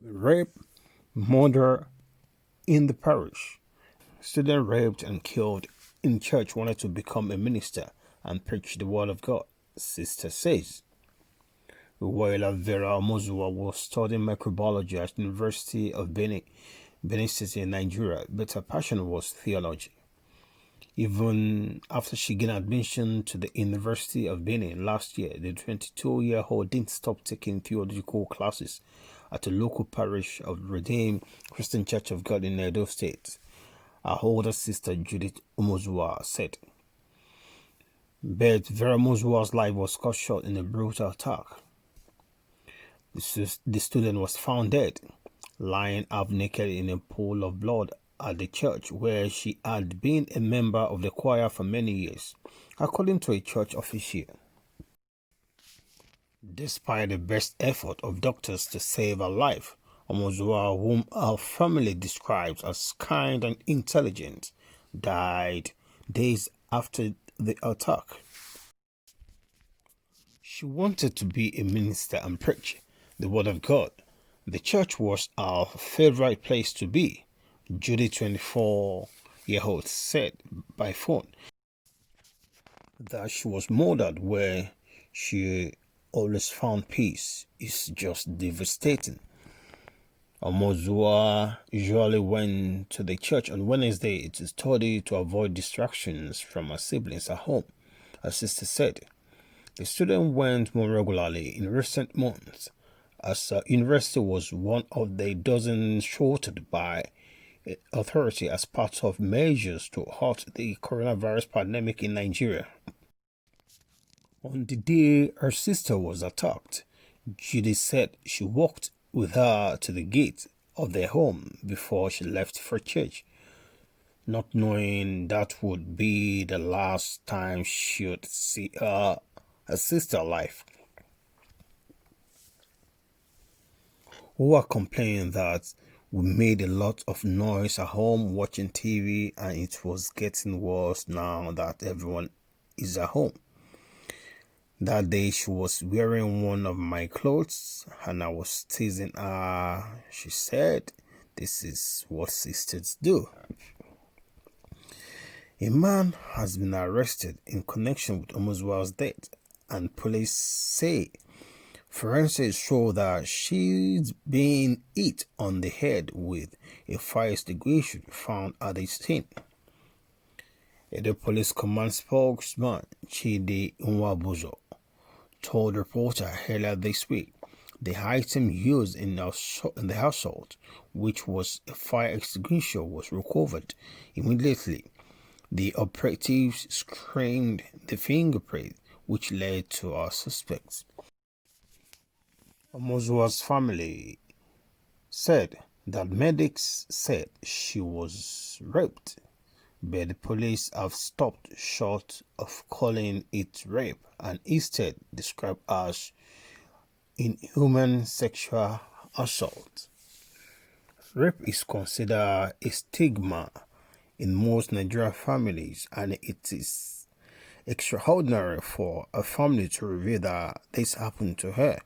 Rape, murder in the parish. Student raped and killed in church wanted to become a minister and preach the word of God, sister says. Uwaila Vera was studying microbiology at University of Benin City in Nigeria, but her passion was theology. Even after she gained admission to the University of Benin last year, the 22-year-old didn't stop taking theological classes at a local parish of Redeemed Christian Church of God in Edo State. Her older sister Judith Umozua said. But Vera Mozua's life was cut short in a brutal attack. The student was found dead, lying half naked in a pool of blood at the church where she had been a member of the choir for many years, according to a church official. Despite the best effort of doctors to save her life, Omozua, whom her family describes as kind and intelligent, died days after the attack. She wanted to be a minister and preach the word of God. The church was our favorite place to be, Judy, 24-year-old, said by phone. That she was murdered where she always found peace is just devastating. Omozua usually went to the church on Wednesday to study to avoid distractions from her siblings at home, her sister said. The student went more regularly in recent months, as university was one of the dozen shuttered by authority as part of measures to halt the coronavirus pandemic in Nigeria. On the day her sister was attacked, Judy said she walked with her to the gate of their home before she left for church, not knowing that would be the last time she would see her sister alive. Who are complaining that we made a lot of noise at home watching TV and it was getting worse now that everyone is at home. That day she was wearing one of my clothes and I was teasing her. She said, "This is what sisters do." A man has been arrested in connection with Omozua's death, and police say forensics show that she's been hit on the head with a fire extinguisher found at the scene. The police command spokesman Chidi Nwabuzo told reporter earlier this week the item used in the assault, which was a fire extinguisher, was recovered immediately. The operatives screened the fingerprint, which led to our suspects. Omozua's family said that medics said she was raped, but the police have stopped short of calling it rape and instead described as inhuman sexual assault. Rape is considered a stigma in most Nigerian families, and it is extraordinary for a family to reveal that this happened to her.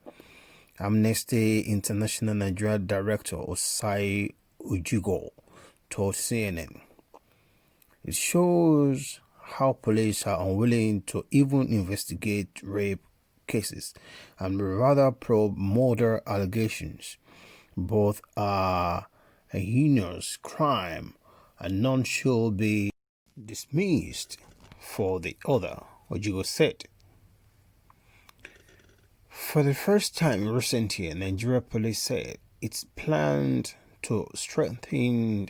Amnesty International Nigeria Director Osai Ujigo told CNN. It shows how police are unwilling to even investigate rape cases and rather probe murder allegations. Both are a heinous crime and none should be dismissed for the other, Ujigo said. For the first time in recent years, Nigeria police said it's planned to strengthen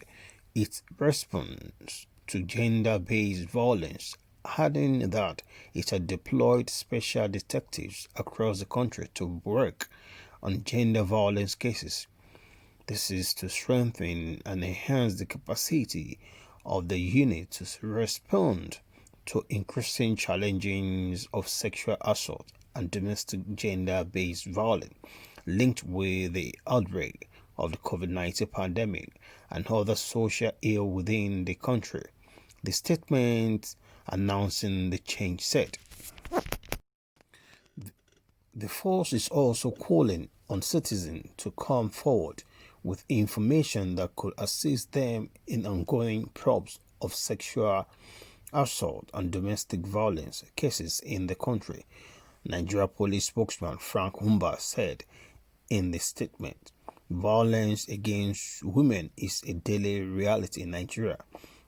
its response to gender-based violence, adding that it had deployed special detectives across the country to work on gender violence cases. This is to strengthen and enhance the capacity of the unit to respond to increasing challenges of sexual assault and domestic gender-based violence linked with the outbreak of the COVID-19 pandemic and other social ill within the country. The statement announcing the change said. The force is also calling on citizens to come forward with information that could assist them in ongoing probes of sexual assault and domestic violence cases in the country, Nigeria police spokesman Frank Humba said in the statement. Violence against women is a daily reality in Nigeria,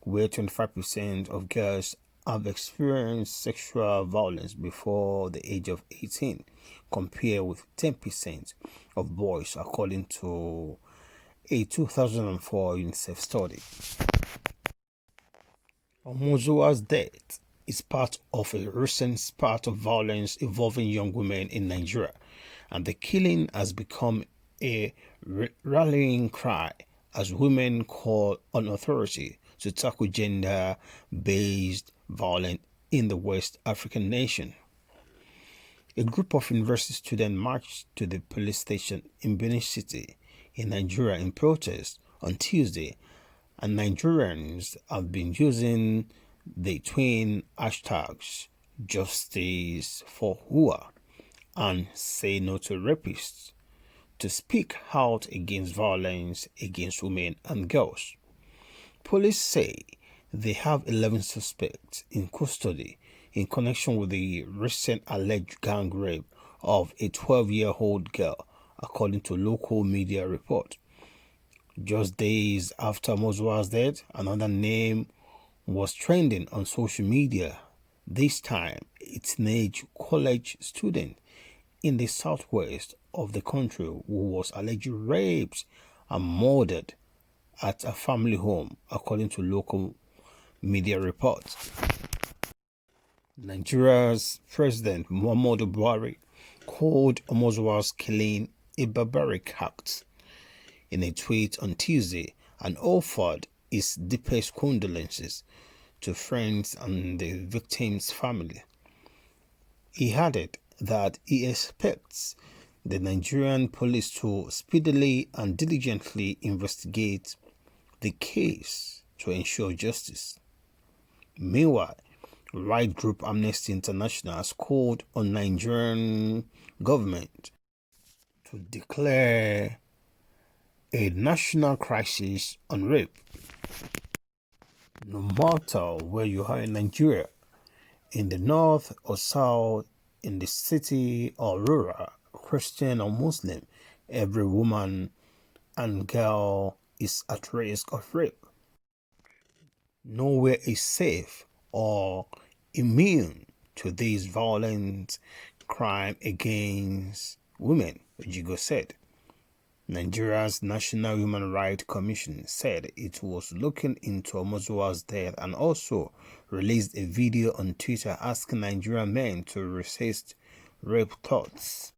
where 25% of girls have experienced sexual violence before the age of 18, compared with 10% of boys, according to a 2004 UNICEF study. Omozua's death is part of a recent spate of violence involving young women in Nigeria, and the killing has become a rallying cry as women call on authority to tackle gender-based violence in the West African nation. A group of university students marched to the police station in Benin City in Nigeria in protest on Tuesday, and Nigerians have been using the twin hashtags Justice for Hua and Say No to Rapists to speak out against violence against women and girls. Police say they have 11 suspects in custody in connection with the recent alleged gang rape of a 12-year-old girl, according to local media report. Just days after Mozua's death, another name was trending on social media. This time, a teenage college student in the southwest of the country who was allegedly raped and murdered at a family home, according to local media reports. Nigeria's President Muhammadu Buhari called Omozua's killing a barbaric act in a tweet on Tuesday and offered his deepest condolences to friends and the victim's family. He added that he expects the Nigerian police to speedily and diligently investigate the case to ensure justice. Meanwhile, right group Amnesty International has called on Nigerian government to declare a national crisis on rape. No matter where you are in Nigeria, in the north or south, in the city or rural, Christian or Muslim, every woman and girl is at risk of rape. Nowhere is safe or immune to this violent crime against women, Ojigo said. Nigeria's National Human Rights Commission said it was looking into Omozua's death and also released a video on Twitter asking Nigerian men to resist rape thoughts.